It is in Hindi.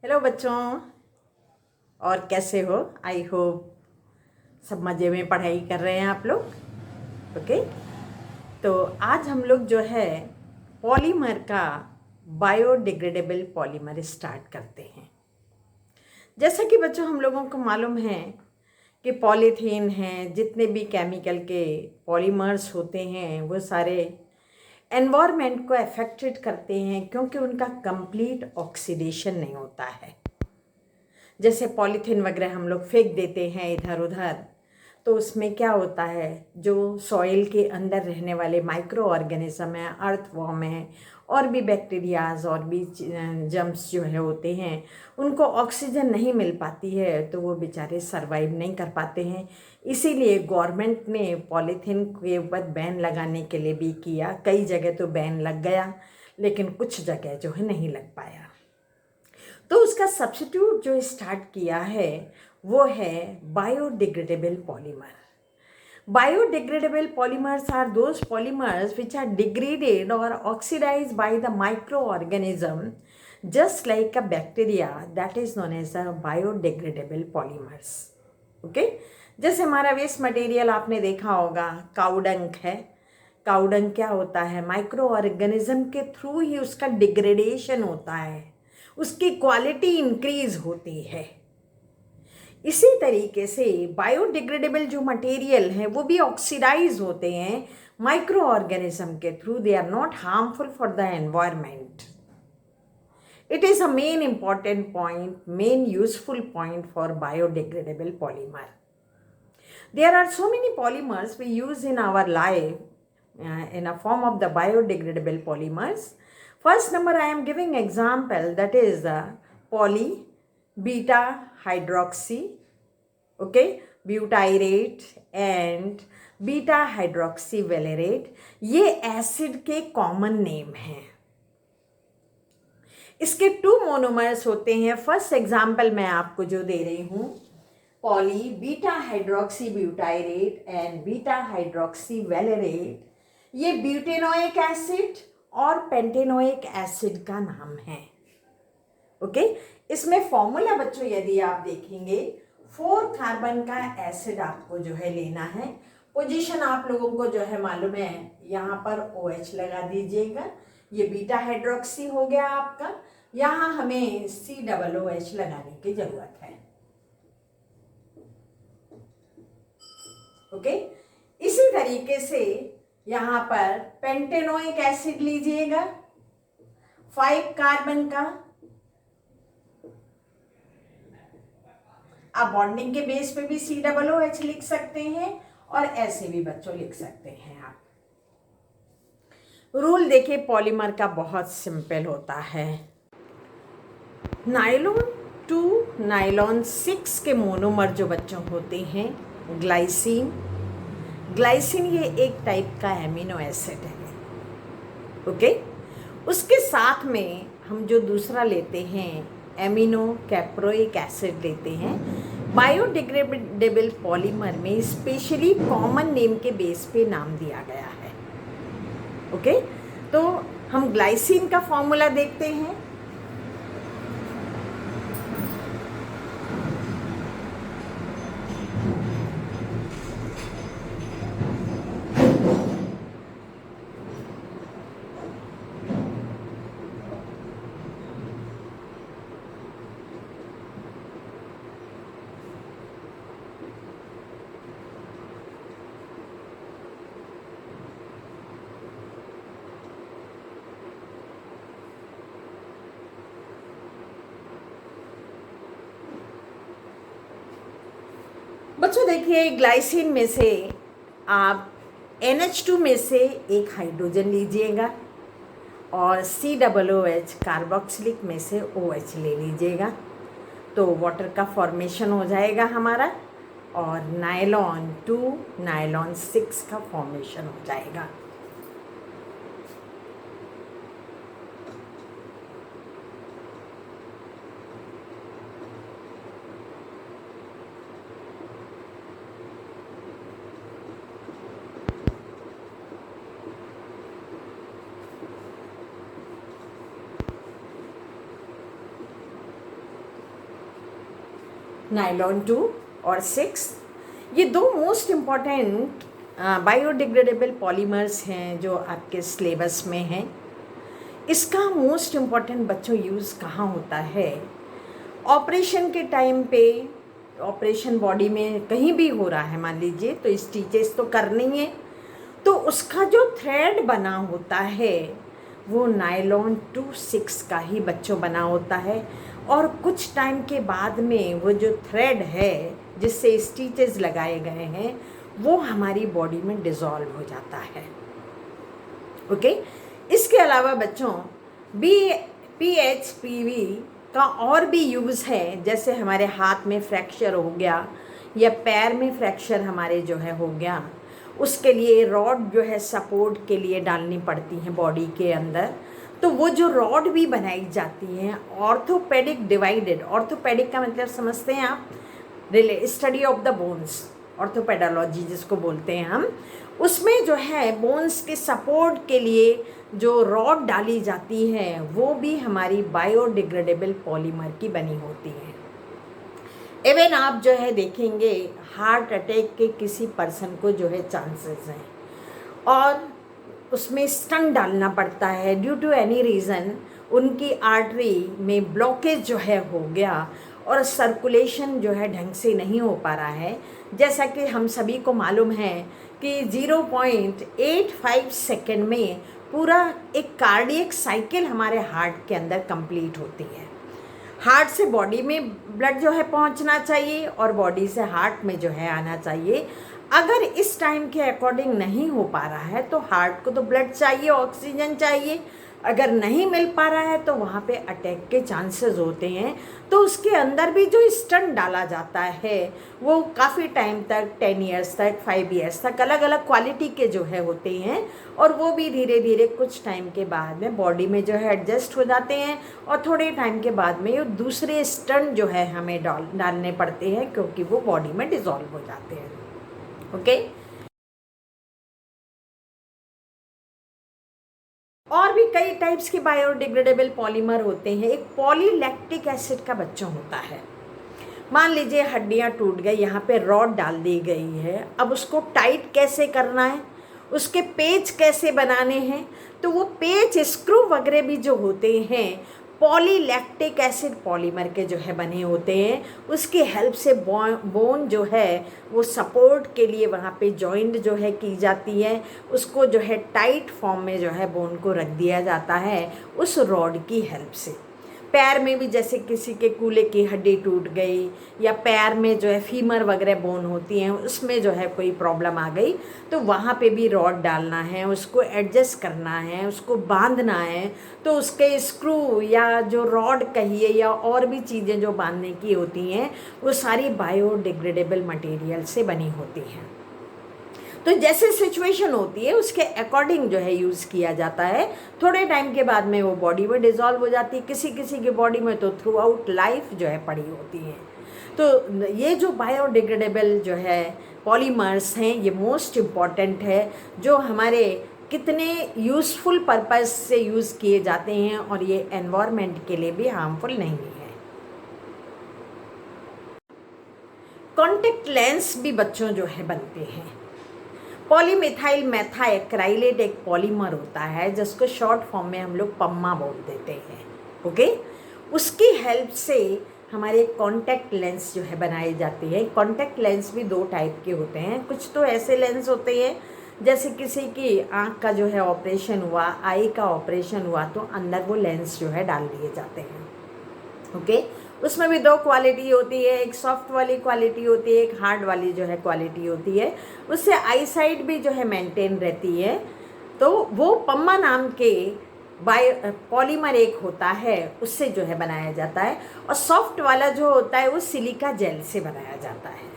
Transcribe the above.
हेलो बच्चों। और कैसे हो? आई होप सब मज़े में पढ़ाई कर रहे हैं आप लोग। ओके, तो आज हम लोग जो है पॉलीमर का बायोडिग्रेडेबल पॉलीमर स्टार्ट करते हैं। जैसा कि बच्चों हम लोगों को मालूम है कि पॉलीथीन है, जितने भी केमिकल के पॉलीमर्स होते हैं वो सारे एनवायरनमेंट को अफेक्टेड करते हैं, क्योंकि उनका कंप्लीट ऑक्सीडेशन नहीं होता है। जैसे पॉलीथीन वगैरह हम लोग फेंक देते हैं इधर उधर, तो उसमें क्या होता है, जो सॉइल के अंदर रहने वाले माइक्रो ऑर्गेनिज्म हैं, अर्थवॉर्म है, और भी बैक्टीरियाज और भी जम्स जो है होते हैं, उनको ऑक्सीजन नहीं मिल पाती है, तो वो बेचारे सरवाइव नहीं कर पाते हैं। इसीलिए गवर्नमेंट ने पॉलीथीन के ऊपर बैन लगाने के लिए भी किया। कई जगह तो बैन लग गया, लेकिन कुछ जगह जो है नहीं लग पाया। तो उसका सब्स्टिट्यूट जो स्टार्ट किया है वो है biodegradable polymer. Biodegradable polymers are those polymers which are degraded or oxidized by the microorganism, just like a bacteria, that is known as a biodegradable polymers. Okay? जैसे हमारा वेस्ट मटेरियल आपने देखा होगा, काउडंक है। काउडंक क्या होता है? माइक्रो ऑर्गेनिज्म के थ्रू ही उसका डिग्रेडेशन होता है, उसकी क्वालिटी इंक्रीज होती है। इसी तरीके से बायोडिग्रेडेबल जो मटेरियल हैं वो भी ऑक्सीडाइज होते हैं माइक्रो ऑर्गेनिज्म के through. They are not harmful for the environment. It is a main important point, main useful point for biodegradable polymer. There are so many polymers we use in our life in a form of the biodegradable polymers. First number I am giving example, that is the poly beta hydroxy, okay, butyrate and beta hydroxy valerate. ये एसिड के कॉमन नेम हैं। इसके 2 मोनोमर्स होते हैं। फर्स्ट एग्जाम्पल मैं आपको जो दे रही हूँ, poly beta hydroxy butyrate and beta hydroxy valerate, ये ब्यूटेनोइक एसिड और पेंटेनोइक एसिड का नाम है। ओके, इसमें फॉर्मूला बच्चों यदि आप देखेंगे, 4 कार्बन का एसिड आपको जो है लेना है। पोजीशन आप लोगों को जो है मालूम है, यहाँ पर OH लगा दीजिएगा। ये बीटा हाइड्रोक्सी हो गया आपका, यहाँ हमें COOH लगाने की जरूरत है। ओके, इसी तरीके से यहाँ पर पेंटेनोइक एसिड लीजिएगा 5 कार्बन का। आप बॉन्डिंग के बेस पे भी COOH लिख सकते हैं और ऐसे भी बच्चों लिख सकते हैं आप। रूल देखिए पॉलीमर का बहुत सिंपल होता है। नायलॉन 2 नायलॉन 6 के मोनोमर जो बच्चों होते हैं, ग्लाइसिन। ग्लाइसिन ये एक टाइप का एमिनो एसिड है। ओके, उसके साथ में हम जो दूसरा लेते हैं एमिनो कैप्रोइक एसिड लेते हैं। बायोडिग्रेडेबल पॉलीमर में स्पेशली कॉमन नेम के बेस पे नाम दिया गया है। ओके, तो हम ग्लाइसिन का फॉर्मूला देखते हैं। बच्चों देखिए, ग्लाइसिन में से आप NH2 में से एक हाइड्रोजन लीजिएगा और COOH कार्बोक्सिलिक में से OH ले लीजिएगा, तो वाटर का फॉर्मेशन हो जाएगा हमारा और नायलॉन 2 नायलॉन 6 का फॉर्मेशन हो जाएगा। नायलॉन 2 और 6, ये दो मोस्ट इम्पॉर्टेंट बायोडिग्रेडेबल पॉलीमर्स हैं जो आपके सिलेबस में हैं। इसका मोस्ट इम्पॉर्टेंट बच्चों यूज़ कहाँ होता है? ऑपरेशन के टाइम पे, ऑपरेशन बॉडी में कहीं भी हो रहा है मान लीजिए, तो स्टिचेस तो करनी है, तो उसका जो थ्रेड बना होता है वो नायलॉन 2-6 का ही बच्चों बना होता है। और कुछ टाइम के बाद में वो जो थ्रेड है जिससे स्टिचेस लगाए गए हैं वो हमारी बॉडी में डिज़ोल्व हो जाता है। ओके, इसके अलावा बच्चों PHPV का और भी यूज़ है, जैसे हमारे हाथ में फ्रैक्चर हो गया या पैर में फ्रैक्चर हमारे जो है हो गया, उसके लिए रॉड जो है सपोर्ट के लिए डालनी पड़ती हैं बॉडी के अंदर। तो वो जो रॉड भी बनाई जाती हैं ऑर्थोपेडिक डिवाइडेड, ऑर्थोपेडिक का मतलब समझते हैं आप, स्टडी ऑफ द बोन्स, ऑर्थोपेडोलॉजी जिसको बोलते हैं हम, उसमें जो है बोन्स के सपोर्ट के लिए जो रॉड डाली जाती है वो भी हमारी बायोडिग्रेडेबल पॉलीमर की बनी होती है। इवन आप जो है देखेंगे हार्ट अटैक के किसी पर्सन को जो है चांसेस हैं और उसमें स्टंट डालना पड़ता है ड्यू टू एनी रीज़न, उनकी आर्टरी में ब्लॉकेज जो है हो गया और सर्कुलेशन जो है ढंग से नहीं हो पा रहा है। जैसा कि हम सभी को मालूम है कि 0.85 सेकेंड में पूरा एक कार्डियक साइकिल हमारे हार्ट के अंदर कंप्लीट होती है। हार्ट से बॉडी में ब्लड जो है पहुंचना चाहिए और बॉडी से हार्ट में जो है आना चाहिए। अगर इस टाइम के अकॉर्डिंग नहीं हो पा रहा है तो हार्ट को तो ब्लड चाहिए, ऑक्सीजन चाहिए, अगर नहीं मिल पा रहा है तो वहाँ पे अटैक के चांसेस होते हैं। तो उसके अंदर भी जो स्टंट डाला जाता है वो काफ़ी टाइम तक, 10 ईयर्स तक, 5 ईयर्स तक, अलग अलग क्वालिटी के जो है होते हैं और वो भी धीरे धीरे कुछ टाइम के बाद में बॉडी में जो है एडजस्ट हो जाते हैं और थोड़े टाइम के बाद में ये दूसरे स्टंट जो है हमें डालने पड़ते हैं क्योंकि वो बॉडी में डिज़ोल्व हो जाते हैं। ओके, और भी कई टाइप्स के बायोडिग्रेडेबल पॉलीमर होते हैं। एक पॉलीलैक्टिक एसिड का बच्चों होता है। मान लीजिए हड्डियां टूट गई, यहाँ पे रॉड डाल दी गई है, अब उसको टाइट कैसे करना है, उसके पेच कैसे बनाने हैं, तो वो पेच स्क्रू वगैरह भी जो होते हैं पॉलीलैक्टिक एसिड पॉलीमर के जो है बने होते हैं। उसकी हेल्प से बोन जो है वो सपोर्ट के लिए वहाँ पे जॉइंट जो है की जाती है, उसको जो है टाइट फॉर्म में जो है बोन को रख दिया जाता है उस रॉड की हेल्प से। पैर में भी जैसे किसी के कूल्हे की हड्डी टूट गई या पैर में जो है फीमर वगैरह बोन होती हैं उसमें जो है कोई प्रॉब्लम आ गई तो वहाँ पे भी रॉड डालना है, उसको एडजस्ट करना है, उसको बांधना है। तो उसके स्क्रू या जो रॉड कहिए या और भी चीज़ें जो बांधने की होती हैं वो सारी बायोडिग्रेडेबल मटेरियल से बनी होती हैं। तो जैसे सिचुएशन होती है उसके अकॉर्डिंग जो है यूज़ किया जाता है। थोड़े टाइम के बाद में वो बॉडी में डिज़ोल्व हो जाती है, किसी किसी की बॉडी में तो थ्रू आउट लाइफ जो है पड़ी होती है। तो ये जो बायोडिग्रेडेबल जो है पॉलीमर्स हैं ये मोस्ट इम्पॉर्टेंट है, जो हमारे कितने यूज़फुल पर्पस से यूज़ किए जाते हैं और ये एनवायरनमेंट के लिए भी हार्मफुल नहीं है। कॉन्टेक्ट लेंस भी बच्चों जो है बनते हैं। पॉलीमिथाइल मेथाएक्राइलेट एक पॉलीमर होता है जिसको शॉर्ट फॉर्म में हम लोग पम्मा बोल देते हैं। ओके, उसकी हेल्प से हमारे कॉन्टैक्ट लेंस जो है बनाए जाते हैं। कॉन्टैक्ट लेंस भी दो टाइप के होते हैं। कुछ तो ऐसे लेंस होते हैं जैसे किसी की आँख का जो है ऑपरेशन हुआ, आई का ऑपरेशन हुआ तो अंदर वो लेंस जो है डाल दिए जाते हैं। ओके, उसमें भी दो क्वालिटी होती है, एक सॉफ्ट वाली क्वालिटी होती है, एक हार्ड वाली जो है क्वालिटी होती है। उससे आई साइट भी जो है मेंटेन रहती है। तो वो पम्मा नाम के पॉलीमर एक होता है उससे जो है बनाया जाता है और सॉफ्ट वाला जो होता है वो सिलिका जेल से बनाया जाता है।